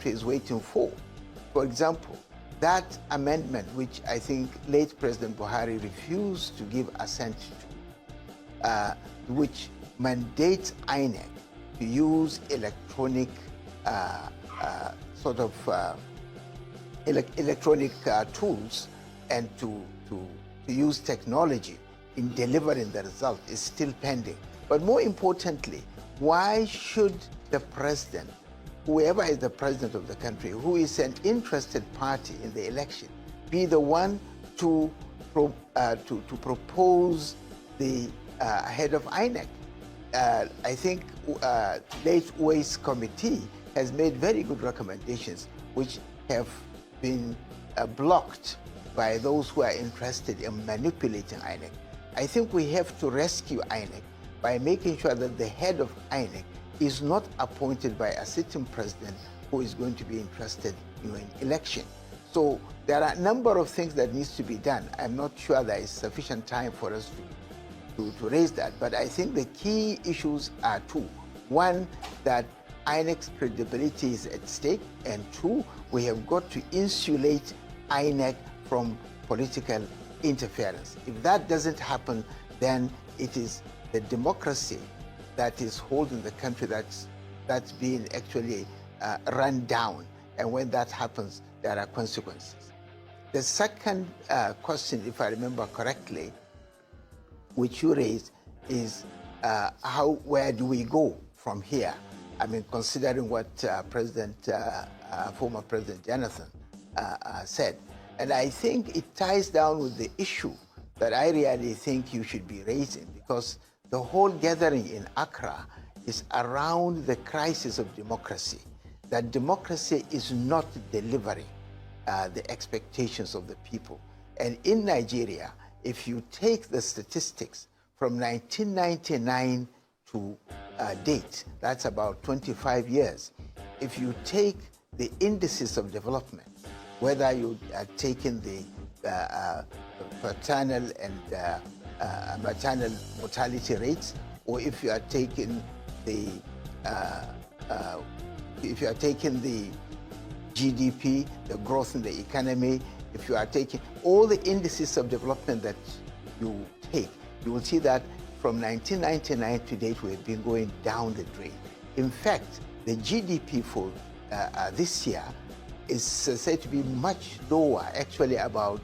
country is waiting for. For example, that amendment, which I think late President Buhari refused to give assent to, which mandates INEC to use electronic electronic tools and to use technology in delivering the result, is still pending. But more importantly, why should the president, whoever is the president of the country, who is an interested party in the election, be the one to propose the head of INEC? I think late Ways Committee has made very good recommendations, which have been blocked by those who are interested in manipulating INEC. I think we have to rescue INEC by making sure that the head of INEC is not appointed by a sitting president who is going to be interested in election. So there are a number of things that needs to be done. I'm not sure there is sufficient time for us to raise that, but I think the key issues are two. One, that INEC's credibility is at stake, and two, we have got to insulate INEC from political interference. If that doesn't happen, then it is the democracy that is holding the country that's being actually run down. And when that happens, there are consequences. The second question, if I remember correctly, which you raised, is where do we go from here? I mean, considering what former President Jonathan said. And I think it ties down with the issue that I really think you should be raising, because the whole gathering in Accra is around the crisis of democracy, that democracy is not delivering the expectations of the people. And in Nigeria, if you take the statistics from 1999 to date, that's about 25 years. If you take the indices of development, whether you are taking the paternal and maternal mortality rates, or if you are taking the GDP, the growth in the economy, if you are taking all the indices of development that you take, you will see that from 1999 to date, we have been going down the drain. In fact, the GDP for this year is said to be much lower, actually about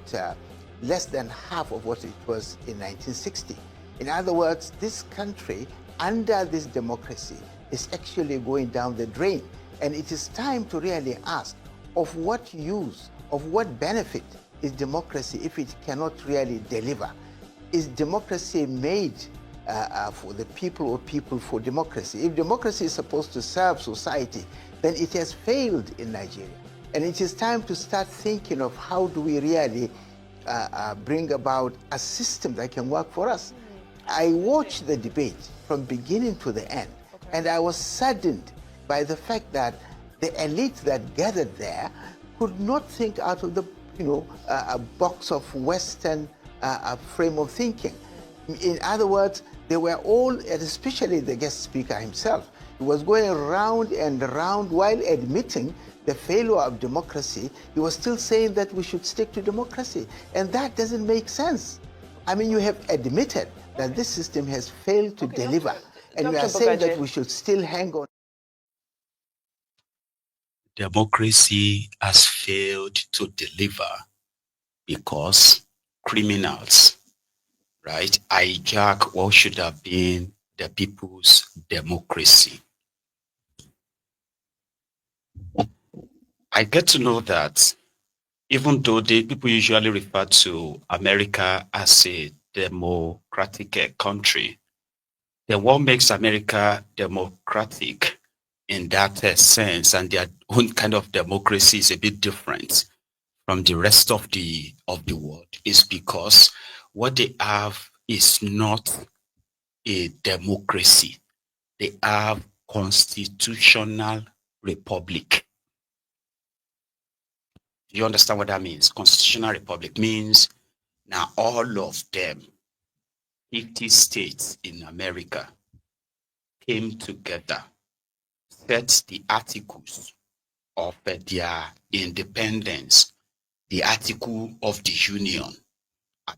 less than half of what it was in 1960. In other words, this country, under this democracy, is actually going down the drain. And it is time to really ask, of what use, of what benefit is democracy if it cannot really deliver? Is democracy made for the people or people for democracy? If democracy is supposed to serve society, then it has failed in Nigeria. And it is time to start thinking of how do we really bring about a system that can work for us. I watched the debate from beginning to the end, and I was saddened by the fact that the elite that gathered there could not think out of the a box of Western frame of thinking. In other words, they were all, and especially the guest speaker himself, he was going round and round while admitting the failure of democracy. He was still saying that we should stick to democracy. And that doesn't make sense. I mean, you have admitted that this system has failed to deliver. And you are saying that we should still hang on. Democracy has failed to deliver because criminals, right, hijack what should have been the people's democracy. I get to know that even though people usually refer to America as a democratic country, then what makes America democratic in that sense, and their own kind of democracy is a bit different from the rest of the world, is because what they have is not a democracy. They have constitutional republic. Do you understand what that means? Constitutional republic means now all of them, 50 states in America, came together, set the articles of their independence, the Article of the Union,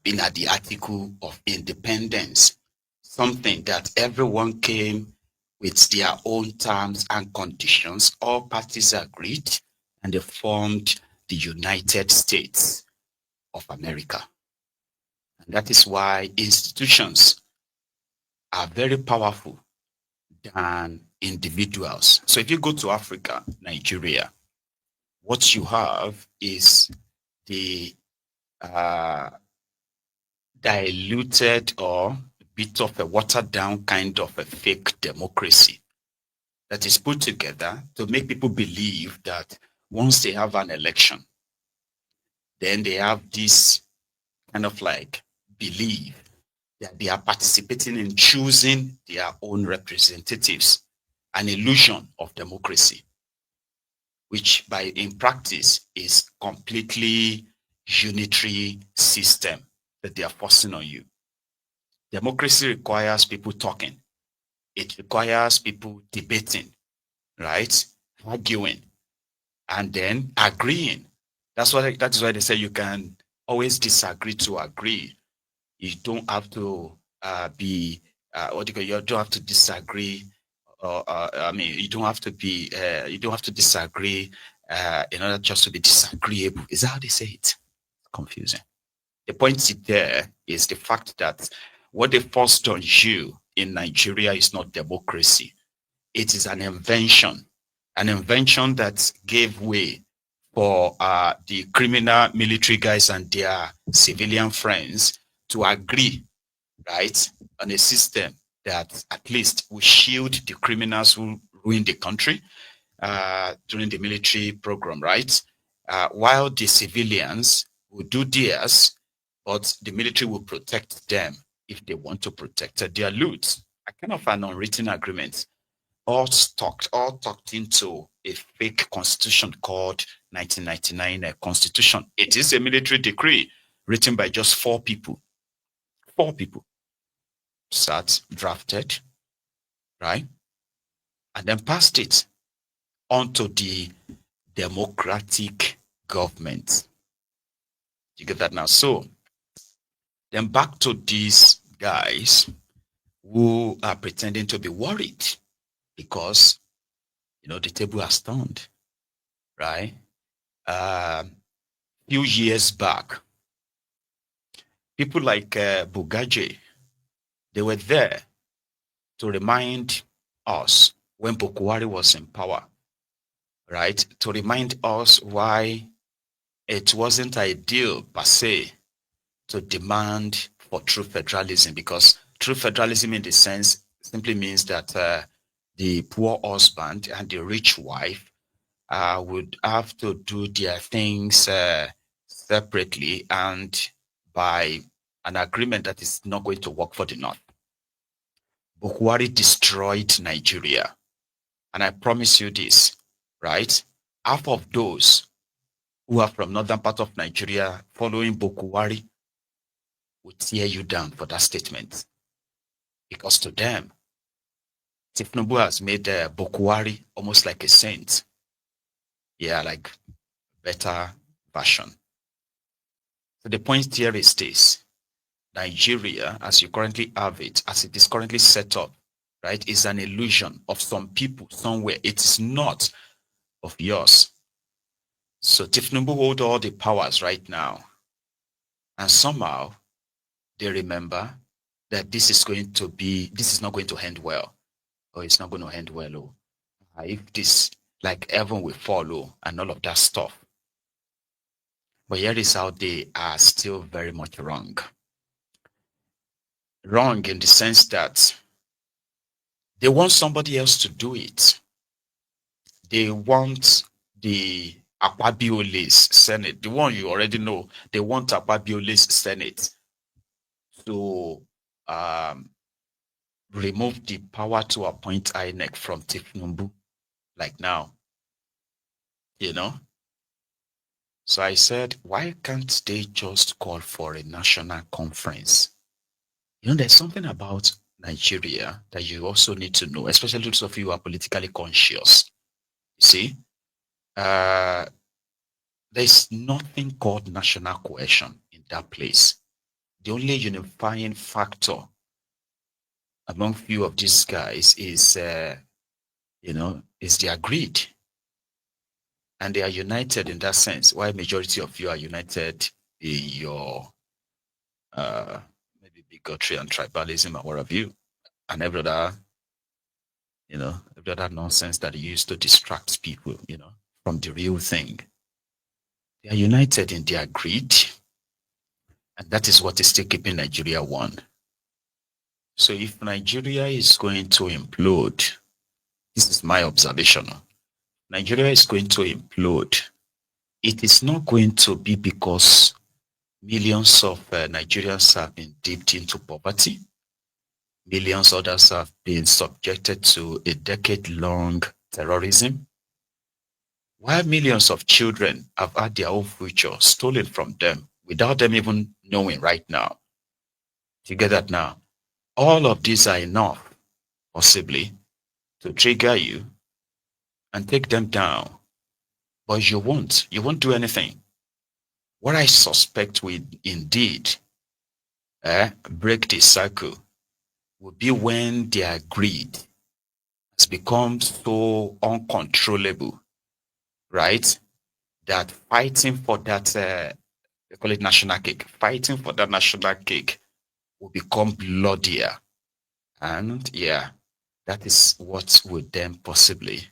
been at the Article of Independence, something that everyone came with their own terms and conditions. All parties agreed, and they formed the United States of America. And that is why institutions are very powerful than individuals. So if you go to Africa, Nigeria, what you have is the diluted or a bit of a watered down kind of a fake democracy that is put together to make people believe that once they have an election, then they have this kind of like belief that they are participating in choosing their own representatives, an illusion of democracy, which in practice is completely unitary system that they are forcing on you. Democracy requires people talking. It requires people debating, right? Arguing, and then agreeing. That is why they say you can always disagree to agree. You don't have to be you don't have to disagree. You don't have to be. You don't have to disagree in order just to be disagreeable. Is that how they say it? Confusing. The point there is the fact that what they forced on you in Nigeria is not democracy. It is an invention that gave way for the criminal military guys and their civilian friends to agree, right, on a system that at least will shield the criminals who ruin the country during the military program, right? While the civilians will do theirs, but the military will protect them if they want to protect their loot. A kind of an unwritten agreement, all tucked into a fake constitution called 1999 Constitution. It is a military decree written by just 4 people. 4 people sat, drafted, right? And then passed it onto the democratic government. You get that now? So then back to these guys who are pretending to be worried because, the table has turned, right? Few years back, people like Bugaje, they were there to remind us when Bukwari was in power, right? To remind us why it wasn't ideal per se to demand for true federalism, because true federalism in the sense simply means that the poor husband and the rich wife would have to do their things separately and by an agreement that is not going to work for the North. Buhari destroyed Nigeria. And I promise you this, right? Half of those who are from northern part of Nigeria following Buhari would tear you down for that statement. Because to them, Tinubu has made Buhari almost like a saint. Yeah, like better version. So the point here is this. Nigeria, as you currently have it, as it is currently set up, right, is an illusion of some people somewhere. It is not of yours. So Tinubu hold all the powers right now. And somehow they remember that this is not going to end well. Or it's not going to end well. If this, like heaven will follow and all of that stuff. But here is how they are still very much wrong. Wrong in the sense that they want somebody else to do it. They want the Akpabiole's Senate, the one you already know. They want Akpabiole's Senate to remove the power to appoint INEC from Tinubu, like now, So I said, why can't they just call for a national conference? There's something about Nigeria that you also need to know, especially those of you who are politically conscious. You see, there's nothing called national cohesion in that place. The only unifying factor among few of these guys is, is their greed. And they are united in that sense. Why majority of you are united in your maybe bigotry and tribalism or what have you, and every other nonsense that they use to distract people, from the real thing. They are united in their greed, and that is what is still keeping Nigeria one. So if Nigeria is going to implode, this is my observation. Nigeria is going to implode. It is not going to be because millions of Nigerians have been dipped into poverty. Millions others have been subjected to a decade-long terrorism. While millions of children have had their own future stolen from them without them even knowing right now. You get that now? All of these are enough, possibly, to trigger you and take them down. But you won't do anything. What I suspect will indeed break the cycle will be when their greed has become so uncontrollable, right? That fighting for that, they call it national cake, fighting for that national cake will become bloodier. And yeah, that is what would then possibly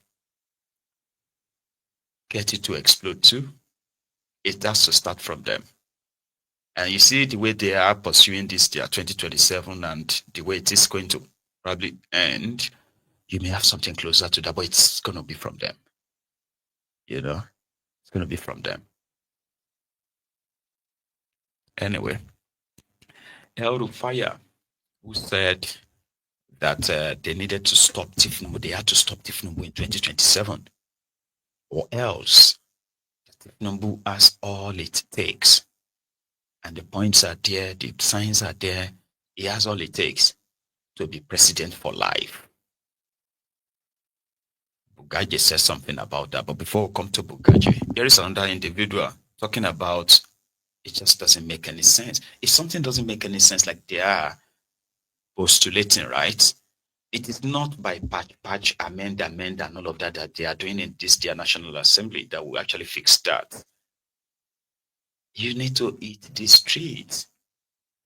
get it to explode too. It has to start from them. And you see the way they are pursuing this, their 2027, and the way it is going to probably end, you may have something closer to that, but it's going to be from them. It's going to be from them. Anyway, El Rufaya, who said that they needed to stop Tinubu, they had to stop Tinubu in 2027, or else Tinubu has all it takes. And the points are there, the signs are there. He has all it takes to be president for life. Bugaje says something about that. But before we come to Bugaje, there is another individual talking about it just doesn't make any sense. If something doesn't make any sense, like they are postulating, right? It is not by patch, amend, and all of that they are doing in this their National Assembly that will actually fix that. You need to eat the streets.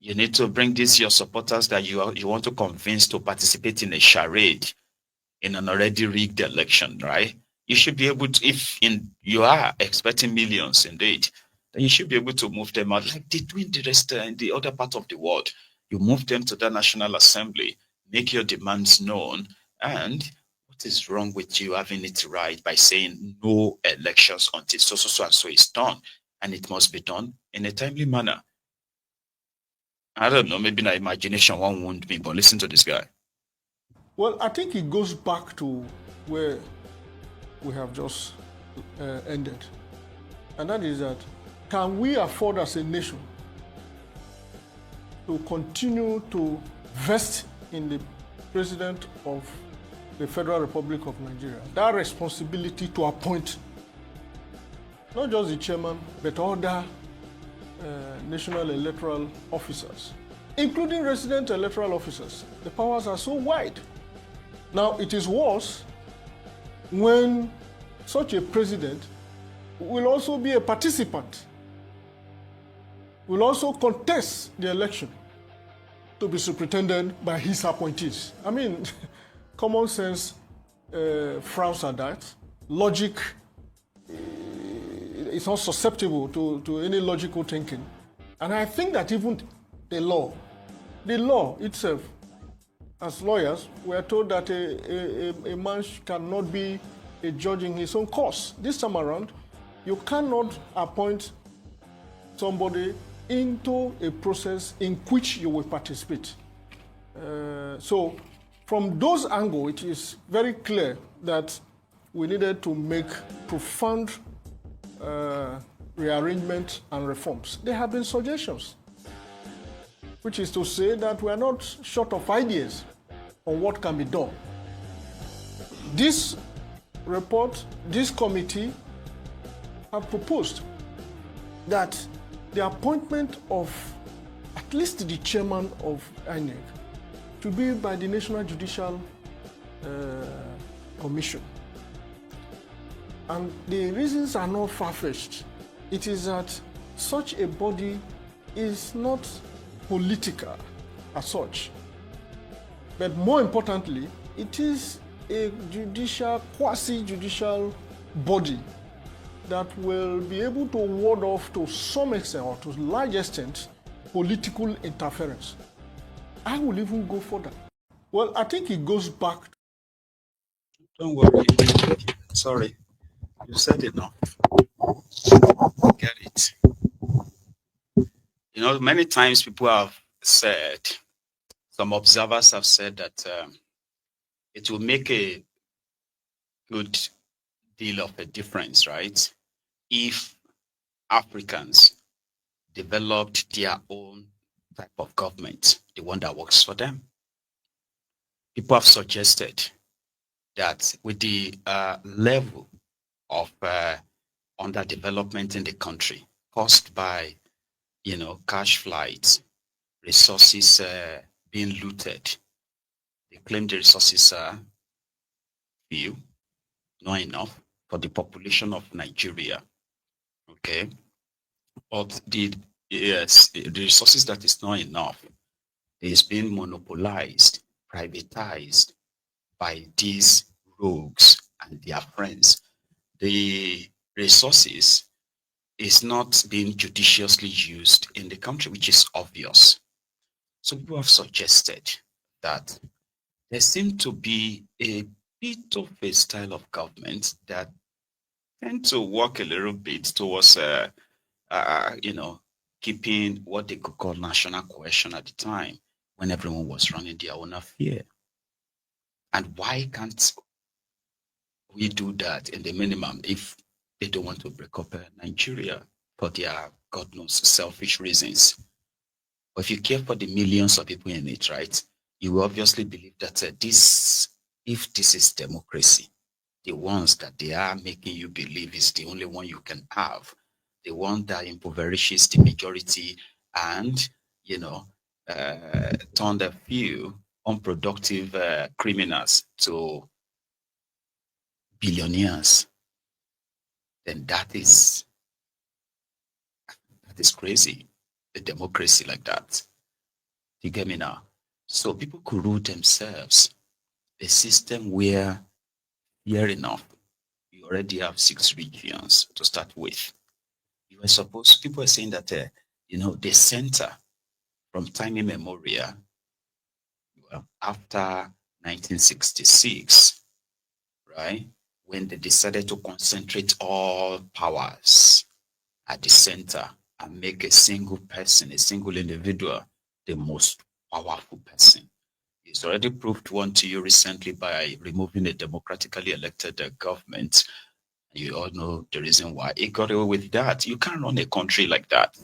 You need to bring these your supporters that you want to convince to participate in a charade in an already rigged election, right? You should be able to, you are expecting millions indeed, then you should be able to move them out like they do in the rest in the other part of the world. You move them to the National Assembly, make your demands known, and what is wrong with you having it right by saying no elections until so and so is done, and it must be done in a timely manner. I don't know, maybe my imagination won't wound me, but listen to this guy. Well, I think it goes back to where we have just ended. And that is that, can we afford as a nation to continue to vest in the President of the Federal Republic of Nigeria that responsibility to appoint not just the chairman, but other national electoral officers, including resident electoral officers? The powers are so wide. Now, it is worse when such a president will also be a participant, will also contest the election to be superintended by his appointees. I mean, common sense frowns at that. Logic is not susceptible to any logical thinking. And I think that even the law itself, as lawyers, we are told that a man cannot be a judge in his own cause. This time around, you cannot appoint somebody into a process in which you will participate. So from those angles, it is very clear that we needed to make profound rearrangement and reforms. There have been suggestions, which is to say that we are not short of ideas on what can be done. This report, this committee have proposed that the appointment of at least the chairman of INEC to be by the National Judicial Commission. And the reasons are not far-fetched. It is that such a body is not political as such. But more importantly, it is a judicial, quasi-judicial body that will be able to ward off to some extent or to a large extent political interference. I will even go further. Well, I think it goes back. Don't worry. Sorry. You said enough. Get it. You know, many times people have said, some observers have said that it will make a good deal of a difference, right? If Africans developed their own type of government, the one that works for them. People have suggested that with the level of underdevelopment in the country caused by, cash flights, resources being looted, they claim the resources are few, not enough for the population of Nigeria. Okay, but the resources that is not enough is being monopolized, privatized by these rogues and their friends. The resources is not being judiciously used in the country, which is obvious. So people have suggested that there seems to be a bit of a style of government that tend to work a little bit towards, keeping what they could call national cohesion at the time when everyone was running their own affair. And why can't we do that in the minimum if they don't want to break up Nigeria for their, God knows, selfish reasons? But if you care for the millions of people in it, right, you will obviously believe that if this is democracy, the ones that they are making you believe is the only one you can have, the one that impoverishes the majority and, turn a few unproductive criminals to billionaires, then that is crazy. A democracy like that. You get me now? So people could rule themselves. A system where, fair enough, you already have 6 regions to start with. You were supposed, people are saying that, the center from time immemorial, well, after 1966, right, when they decided to concentrate all powers at the center and make a single person, a single individual, the most powerful person. It's already proved one to you recently by removing a democratically elected government. You all know the reason why it got away with that. You can't run a country like that.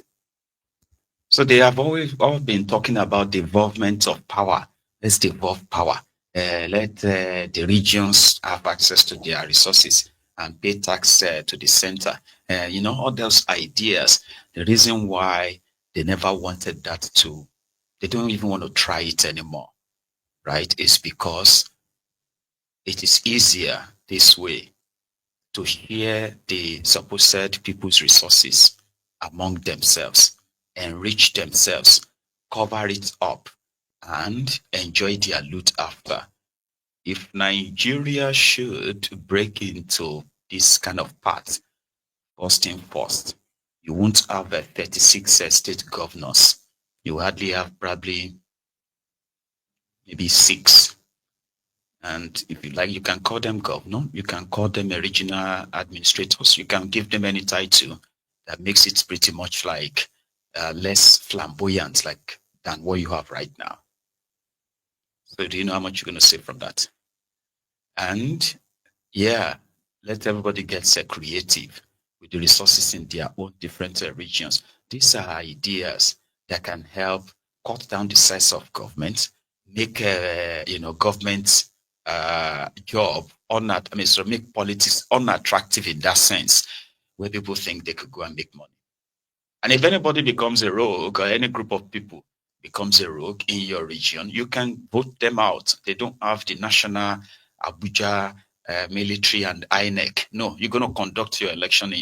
So they have always all been talking about devolvement of power. Let's devolve power. Let the regions have access to their resources and pay tax to the center. All those ideas. The reason why they never wanted that they don't even want to try it anymore, right? Is because it is easier this way to share the supposed people's resources among themselves, enrich themselves, cover it up, and enjoy their loot after. If Nigeria should break into this kind of path, first thing first, you won't have 36 state governors. You hardly have probably maybe 6. And if you like, you can call them governor, you can call them regional administrators, you can give them any title that makes it pretty much like less flamboyant than what you have right now. So do you know how much you're going to save from that? And yeah, let everybody get creative with the resources in their own different regions. These are ideas that can help cut down the size of government, make government job make politics unattractive in that sense. where people think they could go and make money. And if anybody becomes a rogue, or any group of people becomes a rogue in your region, you can vote them out. They don't have the national Abuja military and INEC. No, you're going to conduct your election in